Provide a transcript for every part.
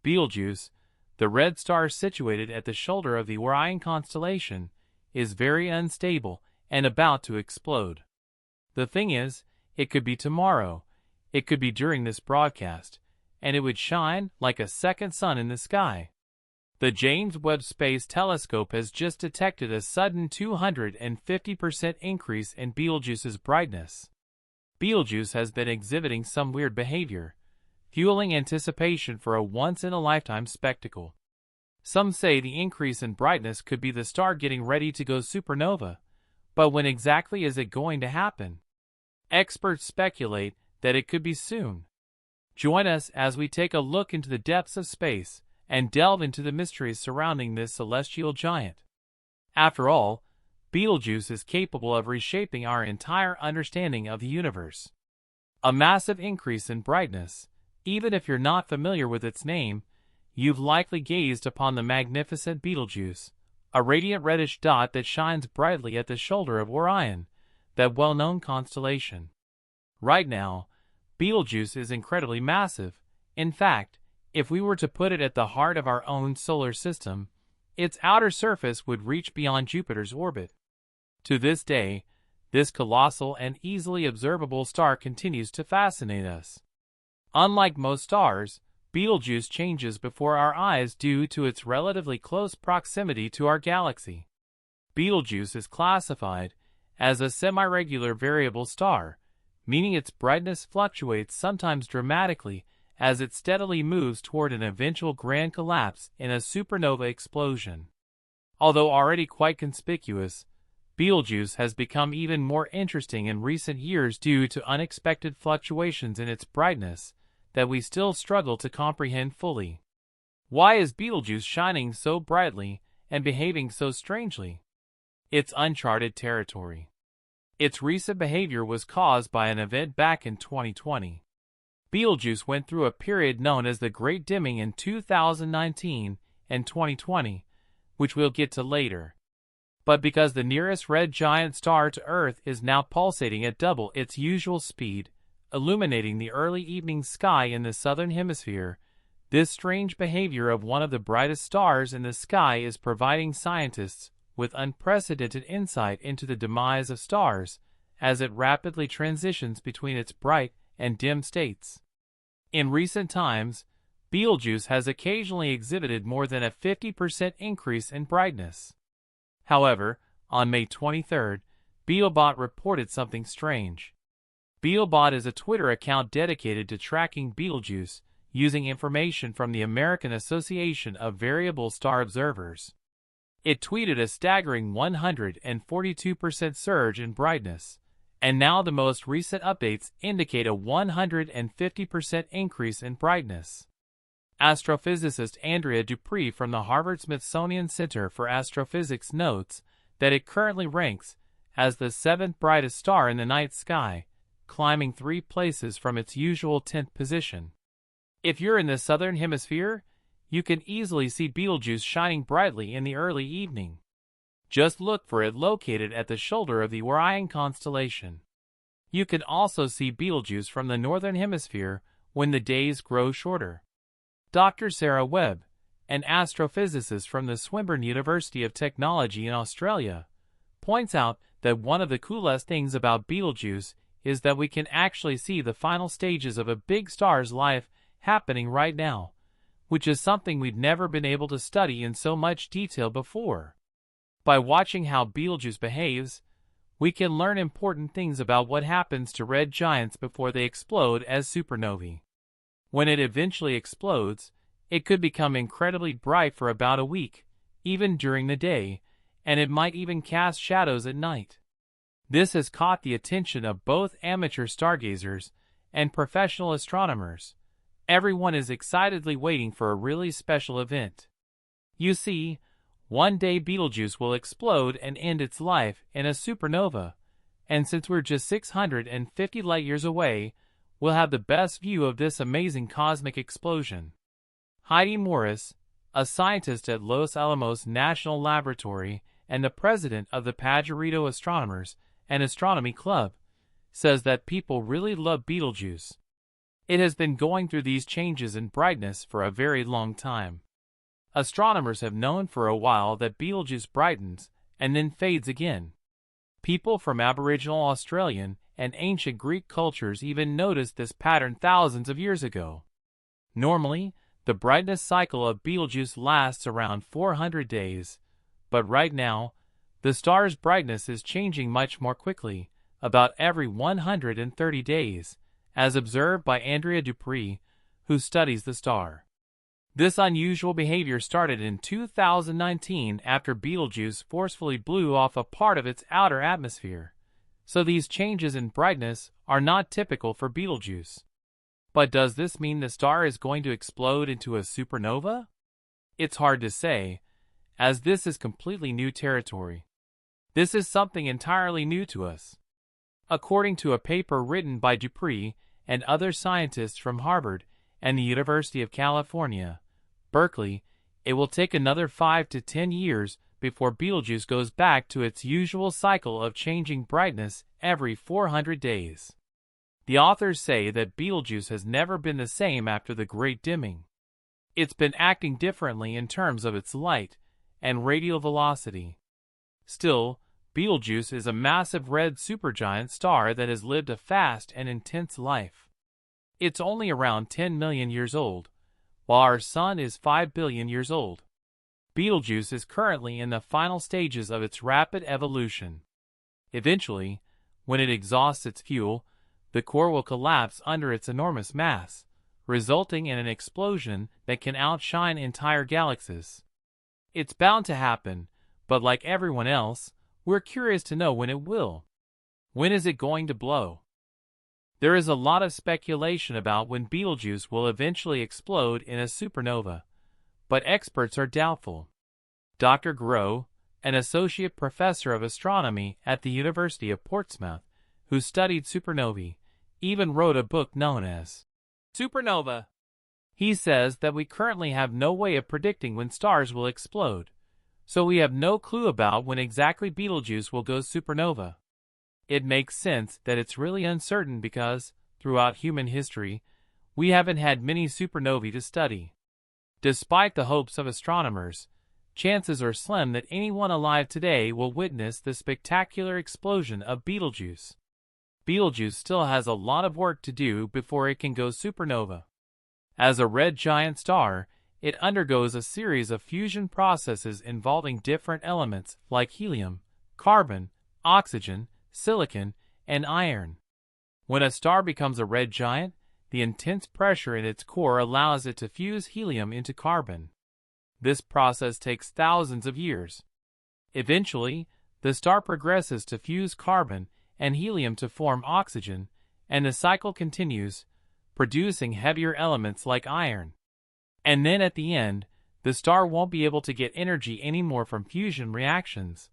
Betelgeuse, the red star situated at the shoulder of the Orion constellation, is very unstable and about to explode. The thing is, it could be tomorrow, it could be during this broadcast, and it would shine like a second sun in the sky. The James Webb Space Telescope has just detected a sudden 250% increase in Betelgeuse's brightness. Betelgeuse has been exhibiting some weird behavior, fueling anticipation for a once-in-a-lifetime spectacle. Some say the increase in brightness could be the star getting ready to go supernova, but when exactly is it going to happen? Experts speculate that it could be soon. Join us as we take a look into the depths of space and delve into the mysteries surrounding this celestial giant. After all, Betelgeuse is capable of reshaping our entire understanding of the universe. A massive increase in brightness. Even if you're not familiar with its name, you've likely gazed upon the magnificent Betelgeuse, a radiant reddish dot that shines brightly at the shoulder of Orion, that well-known constellation. Right now, Betelgeuse is incredibly massive. In fact, if we were to put it at the heart of our own solar system, its outer surface would reach beyond Jupiter's orbit. To this day, this colossal and easily observable star continues to fascinate us. Unlike most stars, Betelgeuse changes before our eyes due to its relatively close proximity to our galaxy. Betelgeuse is classified as a semi-regular variable star, meaning its brightness fluctuates sometimes dramatically as it steadily moves toward an eventual grand collapse in a supernova explosion. Although already quite conspicuous, Betelgeuse has become even more interesting in recent years due to unexpected fluctuations in its brightness that we still struggle to comprehend fully. Why is Betelgeuse shining so brightly and behaving so strangely? It's uncharted territory. Its recent behavior was caused by an event back in 2020. Betelgeuse went through a period known as the Great Dimming in 2019 and 2020, which we'll get to later. But because the nearest red giant star to Earth is now pulsating at double its usual speed, illuminating the early evening sky in the southern hemisphere, this strange behavior of one of the brightest stars in the sky is providing scientists with unprecedented insight into the demise of stars as it rapidly transitions between its bright and dim states. In recent times, Betelgeuse has occasionally exhibited more than a 50% increase in brightness. However, on May 23, Betelbot reported something strange. Betelbot is a Twitter account dedicated to tracking Betelgeuse using information from the American Association of Variable Star Observers. It tweeted a staggering 142% surge in brightness, and now the most recent updates indicate a 150% increase in brightness. Astrophysicist Andrea Dupree from the Harvard-Smithsonian Center for Astrophysics notes that it currently ranks as the 7th brightest star in the night sky, climbing 3 places from its usual 10th position. If you're in the southern hemisphere, you can easily see Betelgeuse shining brightly in the early evening. Just look for it located at the shoulder of the Orion constellation. You can also see Betelgeuse from the northern hemisphere when the days grow shorter. Dr. Sarah Webb, an astrophysicist from the Swinburne University of Technology in Australia, points out that one of the coolest things about Betelgeuse is that we can actually see the final stages of a big star's life happening right now, which is something we've never been able to study in so much detail before. By watching how Betelgeuse behaves, we can learn important things about what happens to red giants before they explode as supernovae. When it eventually explodes, it could become incredibly bright for about a week, even during the day, and it might even cast shadows at night. This has caught the attention of both amateur stargazers and professional astronomers. Everyone is excitedly waiting for a really special event. You see, one day Betelgeuse will explode and end its life in a supernova, and since we're just 650 light-years away, we'll have the best view of this amazing cosmic explosion. Heidi Morris, a scientist at Los Alamos National Laboratory and the president of the Pajarito Astronomers and Astronomy Club, says that people really love Betelgeuse. It has been going through these changes in brightness for a very long time. Astronomers have known for a while that Betelgeuse brightens and then fades again. People from Aboriginal Australian and ancient Greek cultures even noticed this pattern thousands of years ago. Normally, the brightness cycle of Betelgeuse lasts around 400 days, but right now, the star's brightness is changing much more quickly, about every 130 days, as observed by Andrea Dupree, who studies the star. This unusual behavior started in 2019 after Betelgeuse forcefully blew off a part of its outer atmosphere, so these changes in brightness are not typical for Betelgeuse. But does this mean the star is going to explode into a supernova? It's hard to say, as this is completely new territory. This is something entirely new to us. According to a paper written by Dupree and other scientists from Harvard and the University of California, Berkeley, it will take another 5 to 10 years before Betelgeuse goes back to its usual cycle of changing brightness every 400 days. The authors say that Betelgeuse has never been the same after the Great Dimming. It's been acting differently in terms of its light and radial velocity. Still, Betelgeuse is a massive red supergiant star that has lived a fast and intense life. It's only around 10 million years old, while our Sun is 5 billion years old. Betelgeuse is currently in the final stages of its rapid evolution. Eventually, when it exhausts its fuel, the core will collapse under its enormous mass, resulting in an explosion that can outshine entire galaxies. It's bound to happen, but like everyone else, we're curious to know when it will. When is it going to blow? There is a lot of speculation about when Betelgeuse will eventually explode in a supernova, but experts are doubtful. Dr. Groh, an associate professor of astronomy at the University of Portsmouth, who studied supernovae, even wrote a book known as Supernova. He says that we currently have no way of predicting when stars will explode, so we have no clue about when exactly Betelgeuse will go supernova. It makes sense that it's really uncertain because, throughout human history, we haven't had many supernovae to study. Despite the hopes of astronomers, chances are slim that anyone alive today will witness the spectacular explosion of Betelgeuse. Betelgeuse still has a lot of work to do before it can go supernova. As a red giant star, it undergoes a series of fusion processes involving different elements like helium, carbon, oxygen, silicon, and iron. When a star becomes a red giant, the intense pressure in its core allows it to fuse helium into carbon. This process takes thousands of years. Eventually, the star progresses to fuse carbon and helium to form oxygen, and the cycle continues, producing heavier elements like iron. And then at the end, the star won't be able to get energy anymore from fusion reactions,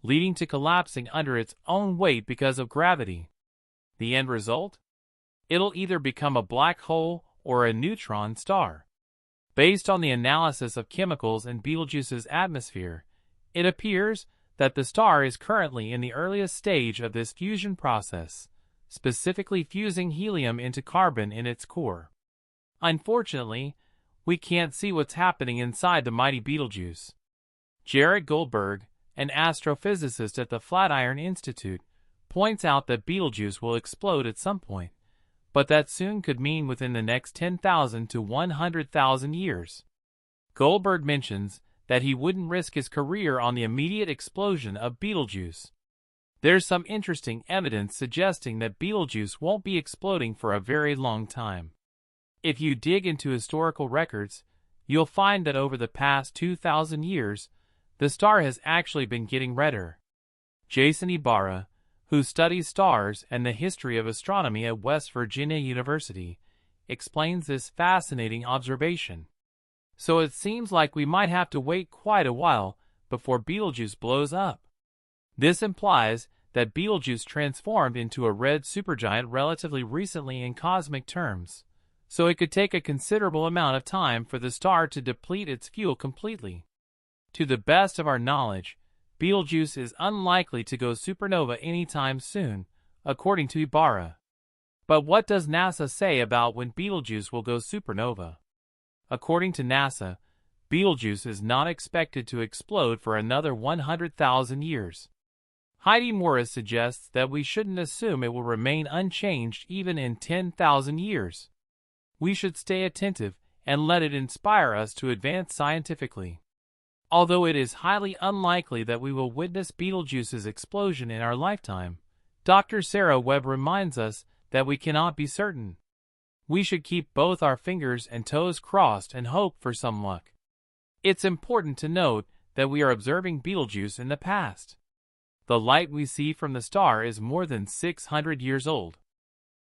leading to collapsing under its own weight because of gravity. The end result? It'll either become a black hole or a neutron star. Based on the analysis of chemicals in Betelgeuse's atmosphere, it appears that the star is currently in the earliest stage of this fusion process, specifically fusing helium into carbon in its core. Unfortunately, we can't see what's happening inside the mighty Betelgeuse. Jarrett Goldberg, an astrophysicist at the Flatiron Institute, points out that Betelgeuse will explode at some point, but that soon could mean within the next 10,000 to 100,000 years. Goldberg mentions that he wouldn't risk his career on the immediate explosion of Betelgeuse. There's some interesting evidence suggesting that Betelgeuse won't be exploding for a very long time. If you dig into historical records, you'll find that over the past 2,000 years, the star has actually been getting redder. Jason Ibarra, who studies stars and the history of astronomy at West Virginia University, explains this fascinating observation. So it seems like we might have to wait quite a while before Betelgeuse blows up. This implies that Betelgeuse transformed into a red supergiant relatively recently in cosmic terms, so it could take a considerable amount of time for the star to deplete its fuel completely. To the best of our knowledge, Betelgeuse is unlikely to go supernova anytime soon, according to Ibarra. But what does NASA say about when Betelgeuse will go supernova? According to NASA, Betelgeuse is not expected to explode for another 100,000 years. Heidi Morris suggests that we shouldn't assume it will remain unchanged even in 10,000 years. We should stay attentive and let it inspire us to advance scientifically. Although it is highly unlikely that we will witness Betelgeuse's explosion in our lifetime, Dr. Sarah Webb reminds us that we cannot be certain. We should keep both our fingers and toes crossed and hope for some luck. It's important to note that we are observing Betelgeuse in the past. The light we see from the star is more than 600 years old.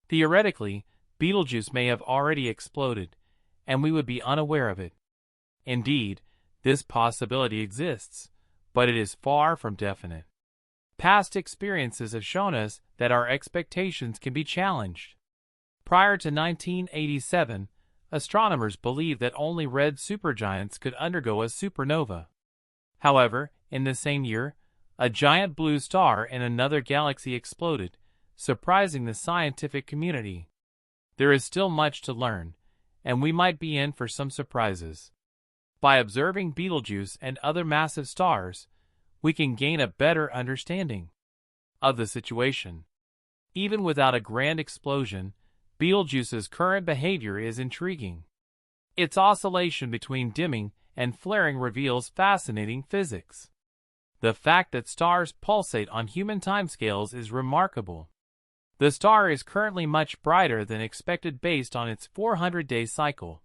Theoretically, Betelgeuse may have already exploded, and we would be unaware of it. Indeed, this possibility exists, but it is far from definite. Past experiences have shown us that our expectations can be challenged. Prior to 1987, astronomers believed that only red supergiants could undergo a supernova. However, in the same year, a giant blue star in another galaxy exploded, surprising the scientific community. There is still much to learn, and we might be in for some surprises. By observing Betelgeuse and other massive stars, we can gain a better understanding of the situation. Even without a grand explosion, Betelgeuse's current behavior is intriguing. Its oscillation between dimming and flaring reveals fascinating physics. The fact that stars pulsate on human timescales is remarkable. The star is currently much brighter than expected based on its 400-day cycle.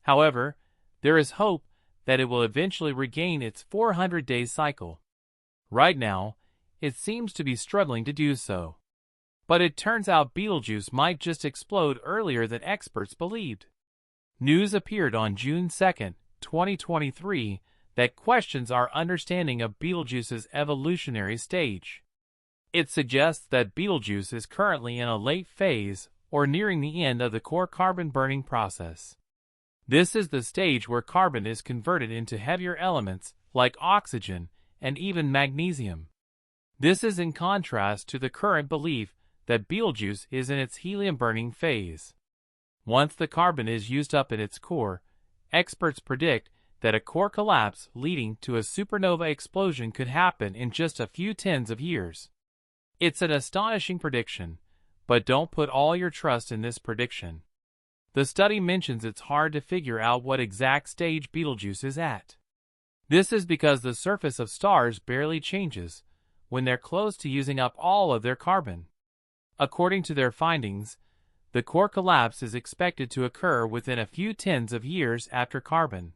However, there is hope that it will eventually regain its 400-day cycle. Right now, it seems to be struggling to do so. But it turns out Betelgeuse might just explode earlier than experts believed. News appeared on June 2, 2023, that questions our understanding of Betelgeuse's evolutionary stage. It suggests that Betelgeuse is currently in a late phase or nearing the end of the core carbon-burning process. This is the stage where carbon is converted into heavier elements like oxygen and even magnesium. This is in contrast to the current belief that Betelgeuse is in its helium-burning phase. Once the carbon is used up in its core, experts predict that a core collapse leading to a supernova explosion could happen in just a few tens of years. It's an astonishing prediction, but don't put all your trust in this prediction. The study mentions it's hard to figure out what exact stage Betelgeuse is at. This is because the surface of stars barely changes when they're close to using up all of their carbon. According to their findings, the core collapse is expected to occur within a few tens of years after carbon